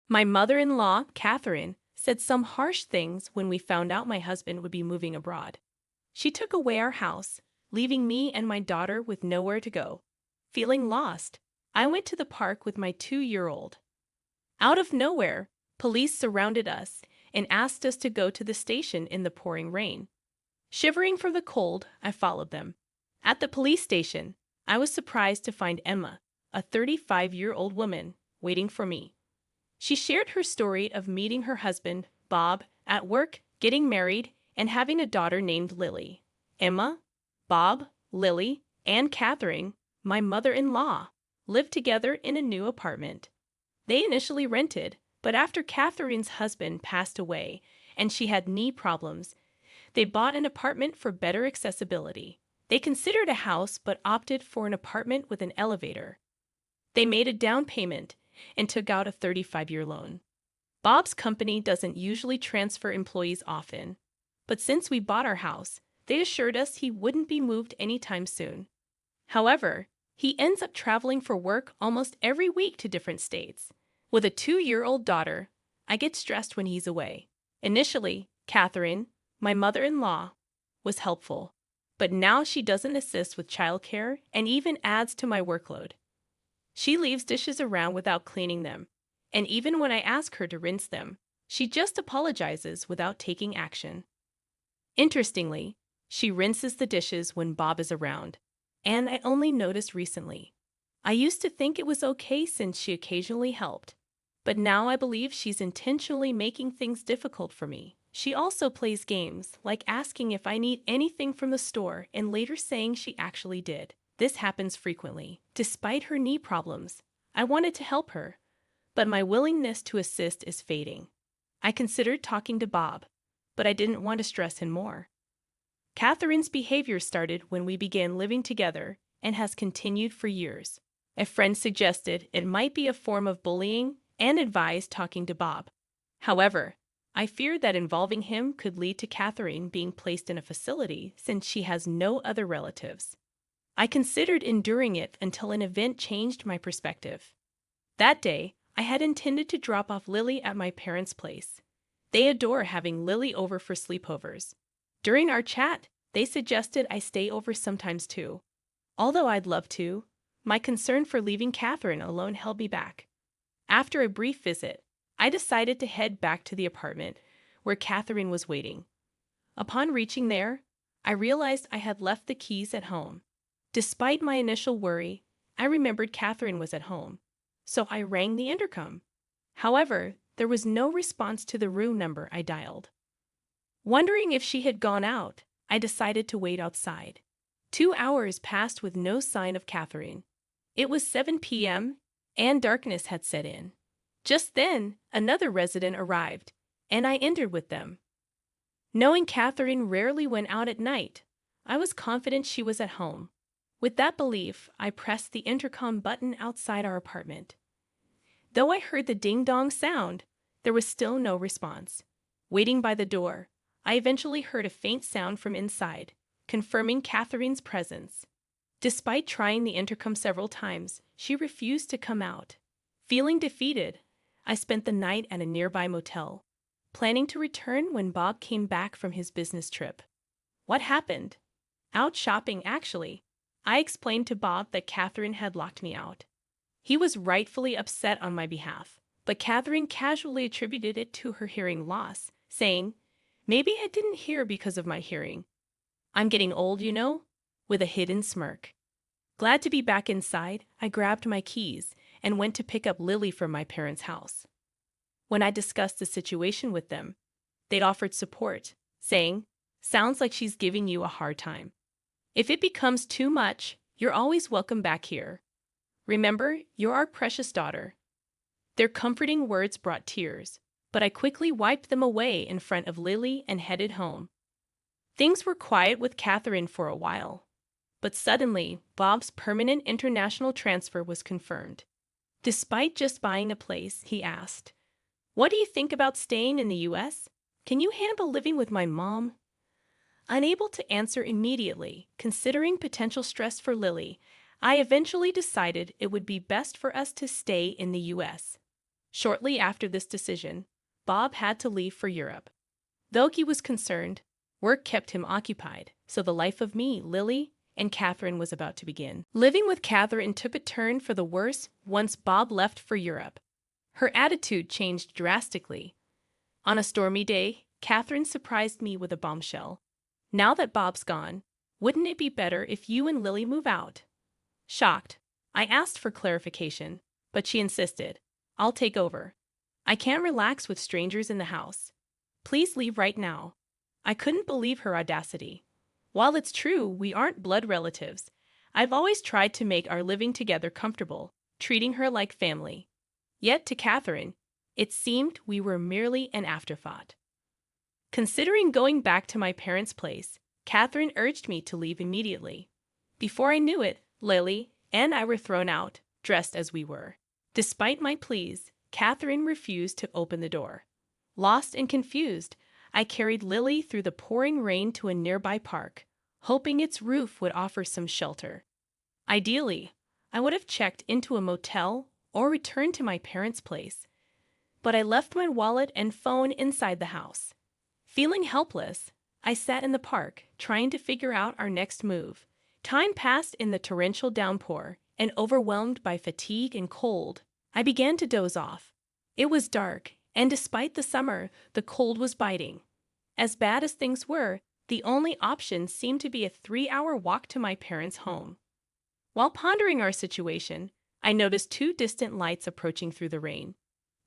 My mother-in-law, Catherine, said some harsh things when we found out my husband would be moving abroad. She took away our house, leaving me and my daughter with nowhere to go. Feeling lost, I went to the park with my 2-year-old. Out of nowhere, police surrounded us and asked us to go to the station in the pouring rain. Shivering from the cold, I followed them. At the police station, I was surprised to find Emma, a 35-year-old woman, waiting for me. She shared her story of meeting her husband, Bob, at work, getting married, and having a daughter named Lily. Emma, Bob, Lily, and Catherine, my mother-in-law, lived together in a new apartment. They initially rented, but after Catherine's husband passed away and she had knee problems, they bought an apartment for better accessibility. They considered a house but opted for an apartment with an elevator. They made a down payment and took out a 35-year loan. Bob's company doesn't usually transfer employees often, but since we bought our house, they assured us he wouldn't be moved anytime soon. However, he ends up traveling for work almost every week to different states. With a 2-year-old daughter, I get stressed when he's away. Initially, Catherine, my mother-in-law, was helpful, but now she doesn't assist with childcare and even adds to my workload. She leaves dishes around without cleaning them, and even when I ask her to rinse them, she just apologizes without taking action. Interestingly, she rinses the dishes when Bob is around, and I only noticed recently. I used to think it was okay since she occasionally helped, but now I believe she's intentionally making things difficult for me. She also plays games, like asking if I need anything from the store and later saying she actually did. This happens frequently. Despite her knee problems, I wanted to help her, but my willingness to assist is fading. I considered talking to Bob, but I didn't want to stress him more. Catherine's behavior started when we began living together and has continued for years. A friend suggested it might be a form of bullying and advised talking to Bob. However, I feared that involving him could lead to Catherine being placed in a facility since she has no other relatives. I considered enduring it until an event changed my perspective. That day, I had intended to drop off Lily at my parents' place. They adore having Lily over for sleepovers. During our chat, they suggested I stay over sometimes too. Although I'd love to, my concern for leaving Catherine alone held me back. After a brief visit, I decided to head back to the apartment where Catherine was waiting. Upon reaching there, I realized I had left the keys at home. Despite my initial worry, I remembered Catherine was at home, so I rang the intercom. However, there was no response to the room number I dialed. Wondering if she had gone out, I decided to wait outside. 2 hours passed with no sign of Catherine. It was 7 p.m., and darkness had set in. Just then, another resident arrived, and I entered with them. Knowing Catherine rarely went out at night, I was confident she was at home. With that belief, I pressed the intercom button outside our apartment. Though I heard the ding-dong sound, there was still no response. Waiting by the door, I eventually heard a faint sound from inside, confirming Catherine's presence. Despite trying the intercom several times, she refused to come out. Feeling defeated, I spent the night at a nearby motel, planning to return when Bob came back from his business trip. What happened? Out shopping, actually. I explained to Bob that Catherine had locked me out. He was rightfully upset on my behalf, but Catherine casually attributed it to her hearing loss, saying, "Maybe I didn't hear because of my hearing. I'm getting old, you know," with a hidden smirk. Glad to be back inside, I grabbed my keys and went to pick up Lily from my parents' house. When I discussed the situation with them, they offered support, saying, "Sounds like she's giving you a hard time. If it becomes too much, you're always welcome back here. Remember, you're our precious daughter." Their comforting words brought tears, but I quickly wiped them away in front of Lily and headed home. Things were quiet with Catherine for a while, but suddenly, Bob's permanent international transfer was confirmed. Despite just buying a place, he asked, "What do you think about staying in the U.S.? Can you handle living with my mom?" Unable to answer immediately, considering potential stress for Lily, I eventually decided it would be best for us to stay in the U.S. Shortly after this decision, Bob had to leave for Europe. Though he was concerned, work kept him occupied, so the life of me, Lily, and Catherine was about to begin. Living with Catherine took a turn for the worse once Bob left for Europe. Her attitude changed drastically. On a stormy day, Catherine surprised me with a bombshell. "Now that Bob's gone, wouldn't it be better if you and Lily move out?" Shocked, I asked for clarification, but she insisted. "I'll take over. I can't relax with strangers in the house. Please leave right now." I couldn't believe her audacity. While it's true we aren't blood relatives, I've always tried to make our living together comfortable, treating her like family. Yet to Catherine, it seemed we were merely an afterthought. Considering going back to my parents' place, Catherine urged me to leave immediately. Before I knew it, Lily and I were thrown out, dressed as we were. Despite my pleas, Catherine refused to open the door. Lost and confused, I carried Lily through the pouring rain to a nearby park, hoping its roof would offer some shelter. Ideally, I would have checked into a motel or returned to my parents' place, but I left my wallet and phone inside the house. Feeling helpless, I sat in the park, trying to figure out our next move. Time passed in the torrential downpour, and overwhelmed by fatigue and cold, I began to doze off. It was dark, and despite the summer, the cold was biting. As bad as things were, the only option seemed to be a 3-hour walk to my parents' home. While pondering our situation, I noticed 2 distant lights approaching through the rain.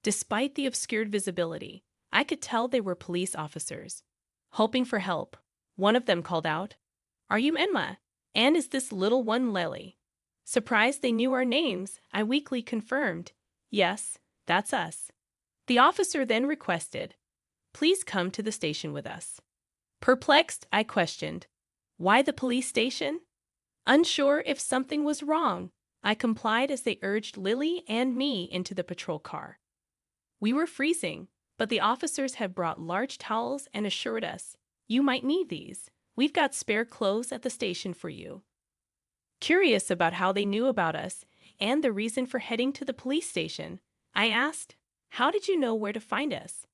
Despite the obscured visibility, I could tell they were police officers. Hoping for help, one of them called out, "Are you Enma? And is this little one Lily?" Surprised they knew our names, I weakly confirmed, "Yes, that's us." The officer then requested, "Please come to the station with us." Perplexed, I questioned, "Why the police station?" Unsure if something was wrong, I complied as they urged Lily and me into the patrol car. We were freezing, but the officers had brought large towels and assured us, "You might need these. We've got spare clothes at the station for you." Curious about how they knew about us and the reason for heading to the police station, I asked, "How did you know where to find us?"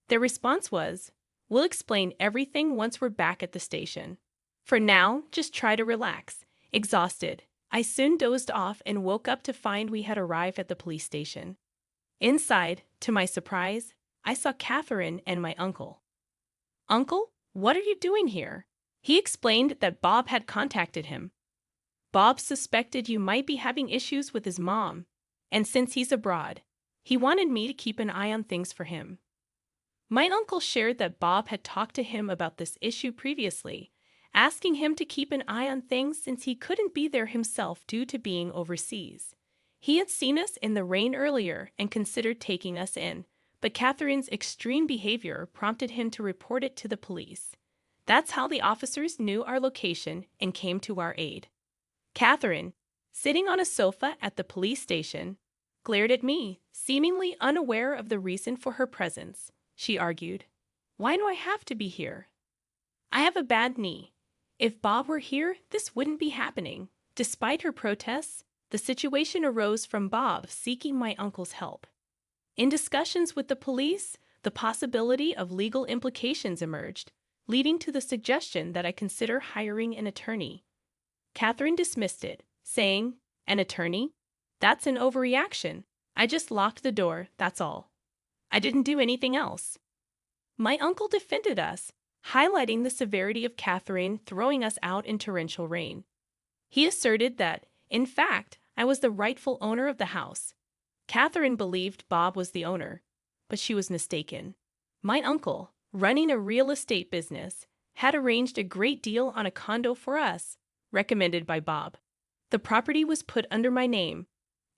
Their response was, "We'll explain everything once we're back at the station. For now, just try to relax." Exhausted, I soon dozed off and woke up to find we had arrived at the police station. Inside, to my surprise, I saw Catherine and my uncle. "Uncle, what are you doing here?" He explained that Bob had contacted him. "Bob suspected you might be having issues with his mom, and since he's abroad, he wanted me to keep an eye on things for him." My uncle shared that Bob had talked to him about this issue previously, asking him to keep an eye on things since he couldn't be there himself due to being overseas. He had seen us in the rain earlier and considered taking us in, but Catherine's extreme behavior prompted him to report it to the police. That's how the officers knew our location and came to our aid. Catherine, sitting on a sofa at the police station, glared at me, seemingly unaware of the reason for her presence. She argued, "Why do I have to be here? I have a bad knee. If Bob were here, this wouldn't be happening." Despite her protests, the situation arose from Bob seeking my uncle's help. In discussions with the police, the possibility of legal implications emerged, leading to the suggestion that I consider hiring an attorney. Catherine dismissed it, saying, "An attorney? That's an overreaction. I just locked the door, that's all. I didn't do anything else." My uncle defended us, highlighting the severity of Catherine throwing us out in torrential rain. He asserted that, in fact, I was the rightful owner of the house. Catherine believed Bob was the owner, but she was mistaken. My uncle, running a real estate business, had arranged a great deal on a condo for us, recommended by Bob. The property was put under my name,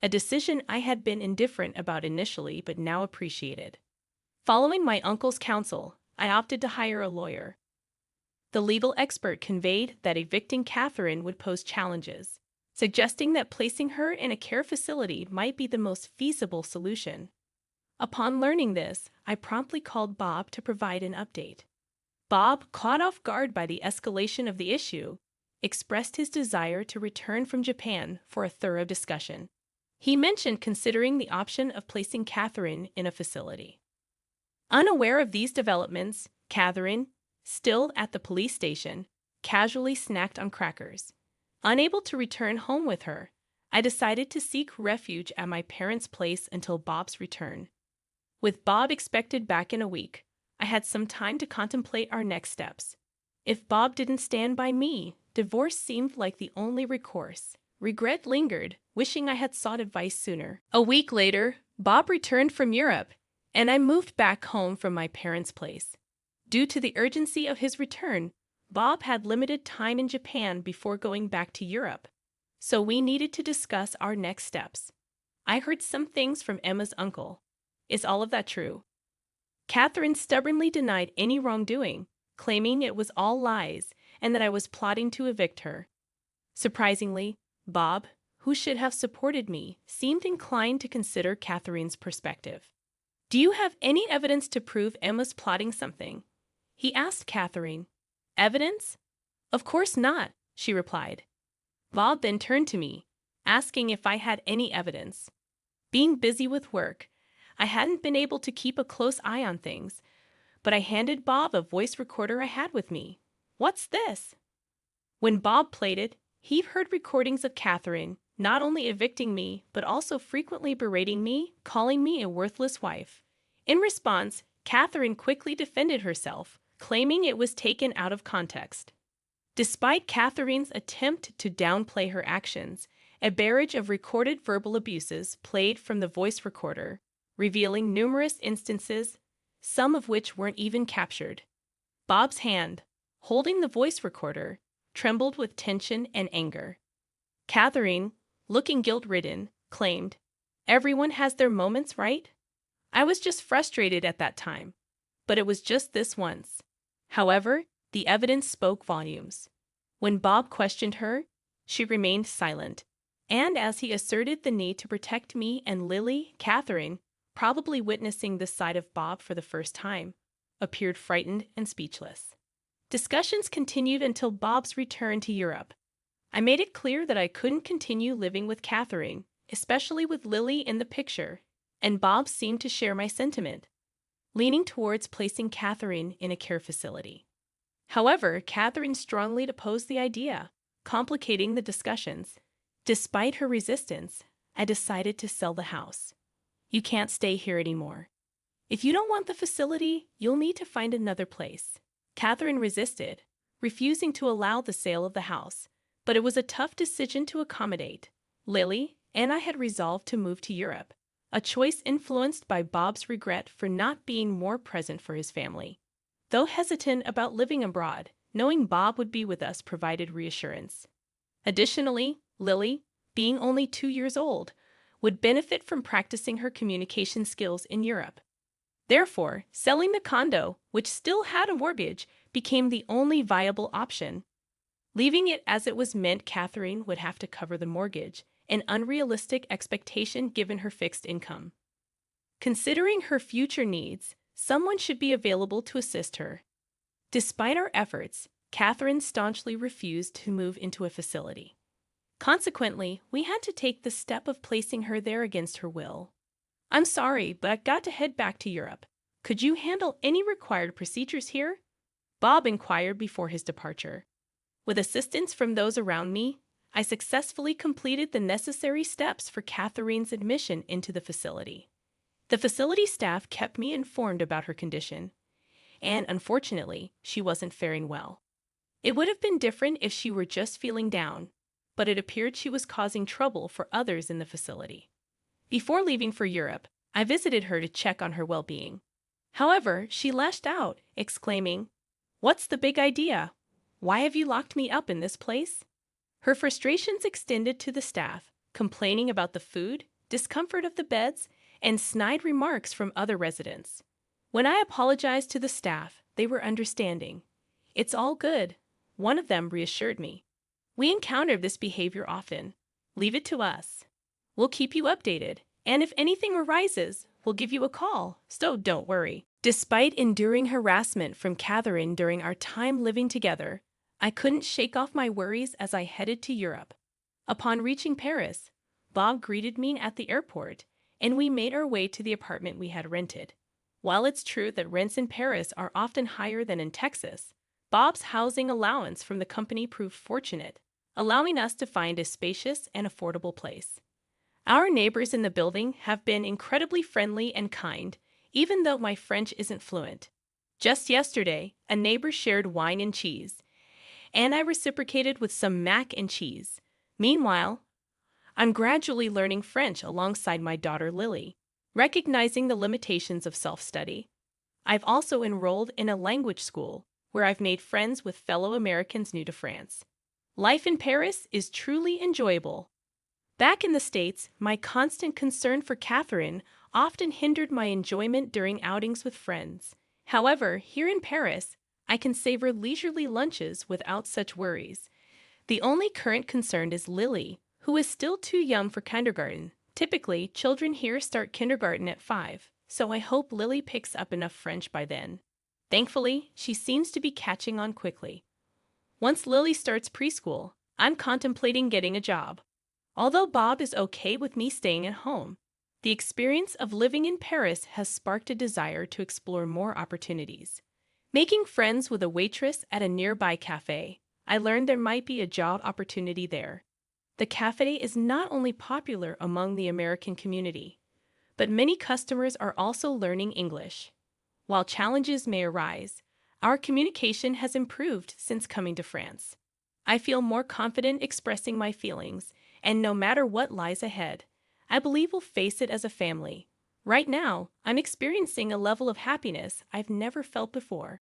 a decision I had been indifferent about initially but now appreciated. Following my uncle's counsel, I opted to hire a lawyer. The legal expert conveyed that evicting Catherine would pose challenges, suggesting that placing her in a care facility might be the most feasible solution. Upon learning this, I promptly called Bob to provide an update. Bob, caught off guard by the escalation of the issue, expressed his desire to return from Japan for a thorough discussion. He mentioned considering the option of placing Catherine in a facility. Unaware of these developments, Catherine, still at the police station, casually snacked on crackers. Unable to return home with her, I decided to seek refuge at my parents' place until Bob's return. With Bob expected back in a week, I had some time to contemplate our next steps. If Bob didn't stand by me, divorce seemed like the only recourse. Regret lingered, wishing I had sought advice sooner. A week later, Bob returned from Europe, and I moved back home from my parents' place. Due to the urgency of his return, Bob had limited time in Japan before going back to Europe, so we needed to discuss our next steps. I heard some things from Emma's uncle. Is all of that true? Catherine stubbornly denied any wrongdoing, claiming it was all lies and that I was plotting to evict her. Surprisingly, Bob, who should have supported me, seemed inclined to consider Catherine's perspective. Do you have any evidence to prove Emma's plotting something? He asked Catherine. Evidence? Of course not, she replied. Bob then turned to me, asking if I had any evidence. Being busy with work, I hadn't been able to keep a close eye on things, but I handed Bob a voice recorder I had with me. What's this? When Bob played it, he heard recordings of Catherine not only evicting me, but also frequently berating me, calling me a worthless wife. In response, Catherine quickly defended herself, claiming it was taken out of context. Despite Catherine's attempt to downplay her actions, a barrage of recorded verbal abuses played from the voice recorder, revealing numerous instances, some of which weren't even captured. Bob's hand, holding the voice recorder, trembled with tension and anger. Catherine, looking guilt-ridden, claimed, "Everyone has their moments, right? I was just frustrated at that time, but it was just this once." However, the evidence spoke volumes. When Bob questioned her, she remained silent, and as he asserted the need to protect me and Lily, Catherine, probably witnessing this side of Bob for the first time, appeared frightened and speechless. Discussions continued until Bob's return to Europe. I made it clear that I couldn't continue living with Catherine, especially with Lily in the picture, and Bob seemed to share my sentiment, leaning towards placing Catherine in a care facility. However, Catherine strongly opposed the idea, complicating the discussions. Despite her resistance, I decided to sell the house. You can't stay here anymore. If you don't want the facility, you'll need to find another place. Catherine resisted, refusing to allow the sale of the house, but it was a tough decision to accommodate. Lily and I had resolved to move to Europe, a choice influenced by Bob's regret for not being more present for his family. Though hesitant about living abroad, knowing Bob would be with us provided reassurance. Additionally, Lily, being only 2 years old, would benefit from practicing her communication skills in Europe. Therefore, selling the condo, which still had a mortgage, became the only viable option. Leaving it as it was meant Catherine would have to cover the mortgage, an unrealistic expectation given her fixed income. Considering her future needs, someone should be available to assist her. Despite our efforts, Catherine staunchly refused to move into a facility. Consequently, we had to take the step of placing her there against her will. "I'm sorry, but I've got to head back to Europe. Could you handle any required procedures here?" Bob inquired before his departure. With assistance from those around me, I successfully completed the necessary steps for Catherine's admission into the facility. The facility staff kept me informed about her condition, and unfortunately, she wasn't faring well. It would have been different if she were just feeling down, but it appeared she was causing trouble for others in the facility. Before leaving for Europe, I visited her to check on her well-being. However, she lashed out, exclaiming, "What's the big idea? Why have you locked me up in this place?" Her frustrations extended to the staff, complaining about the food, discomfort of the beds, and snide remarks from other residents. When I apologized to the staff, they were understanding. "It's all good," one of them reassured me. "We encounter this behavior often. Leave it to us. We'll keep you updated, and if anything arises, we'll give you a call, so don't worry." Despite enduring harassment from Catherine during our time living together, I couldn't shake off my worries as I headed to Europe. Upon reaching Paris, Bob greeted me at the airport, and we made our way to the apartment we had rented. While it's true that rents in Paris are often higher than in Texas, Bob's housing allowance from the company proved fortunate, allowing us to find a spacious and affordable place. Our neighbors in the building have been incredibly friendly and kind, even though my French isn't fluent. Just yesterday, a neighbor shared wine and cheese, and I reciprocated with some mac and cheese. Meanwhile, I'm gradually learning French alongside my daughter Lily, recognizing the limitations of self-study. I've also enrolled in a language school where I've made friends with fellow Americans new to France. Life in Paris is truly enjoyable. Back in the States, my constant concern for Catherine often hindered my enjoyment during outings with friends. However, here in Paris, I can savor leisurely lunches without such worries. The only current concern is Lily, who is still too young for kindergarten. Typically, children here start kindergarten at 5, so I hope Lily picks up enough French by then. Thankfully, she seems to be catching on quickly. Once Lily starts preschool, I'm contemplating getting a job. Although Bob is okay with me staying at home, the experience of living in Paris has sparked a desire to explore more opportunities. Making friends with a waitress at a nearby cafe, I learned there might be a job opportunity there. The cafe is not only popular among the American community, but many customers are also learning English. While challenges may arise, our communication has improved since coming to France. I feel more confident expressing my feelings, and no matter what lies ahead, I believe we'll face it as a family. Right now, I'm experiencing a level of happiness I've never felt before.